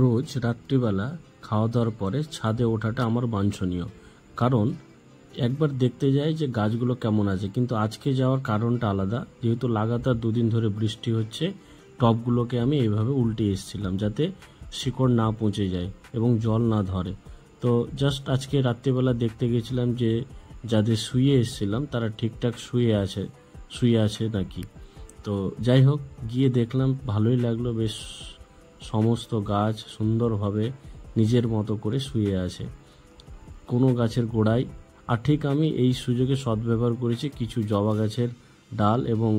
রোজ রাত্রিবেলা খাওয়া দাওয়ার পরে ছাদে ওঠাটা আমার বাঞ্ছনীয়, কারণ একবার দেখতে যাই যে গাছগুলো কেমন আছে। কিন্তু আজকে যাওয়ার কারণটা আলাদা, যেহেতু লাগাতার দুদিন ধরে বৃষ্টি হচ্ছে, টবগুলোকে আমি এইভাবে উল্টে এসেছিলাম যাতে শিকড় না পচে যায় এবং জল না ধরে। তো জাস্ট আজকে রাত্রিবেলা দেখতে গেছিলাম যে যাদের শুয়ে এসেছিলাম তারা ঠিকঠাক শুয়ে আছে নাকি। তো যাই হোক, গিয়ে দেখলাম, ভালোই লাগলো। বেশ সমস্ত গাছ সুন্দরভাবে নিজের মতো করে শুয়ে আছে, কোনো গাছের গোড়ায়। আর ঠিক আমি এই সুযোগে সদ্ব্যবহার করেছি, কিছু জবা গাছের ডাল এবং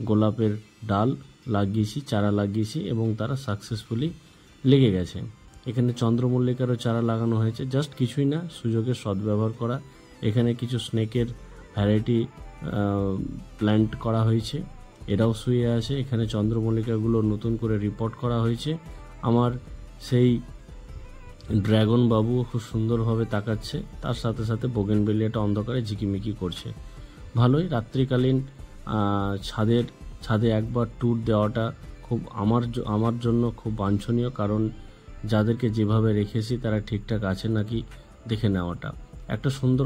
গোলাপের ডাল লাগিয়েছি, চারা লাগিয়েছি এবং তারা সাকসেসফুলি লেগে গেছে। এখানে চন্দ্রমল্লিকারও চারা লাগানো হয়েছে। জাস্ট কিছুই না, সুযোগের সদ্ব্যবহার করা। এখানে কিছু স্নেকের ভ্যারাইটি প্ল্যান্ট করা হয়েছে, এরাও শুয়ে আছে। এখানে চন্দ্রমল্লিকাগুলো নতুন করে রিপোর্ট করা হয়েছে। আমার সেই ড্রাগন বাবু খুব সুন্দরভাবে তাকাচ্ছে, তার সাথে সাথে বোগেনভেলিয়াটা অন্ধকারে ঝিকিমিকি করছে। ভালোই রাত্রিকালীন ছাদে একবার ট্যুর দেওয়াটা খুব আমার জন্য খুব বাঞ্ছনীয়, কারণ যাদেরকে যেভাবে রেখেছি তারা ঠিকঠাক আছে নাকি দেখে নেওয়াটা। একটা সুন্দর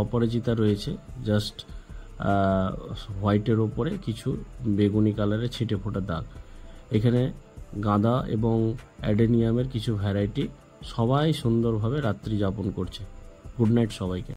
অপরাজিতা রয়েছে, জাস্ট হোয়াইটের ওপরে কিছু বেগুনি কালারের ছিটে ফোটা দাগ। এখানে গাঁদা এবং অ্যাডেনিয়ামের কিছু ভ্যারাইটি। সবাই সুন্দরভাবে রাত্রি যাপন করছে। গুড নাইট সবাইকে।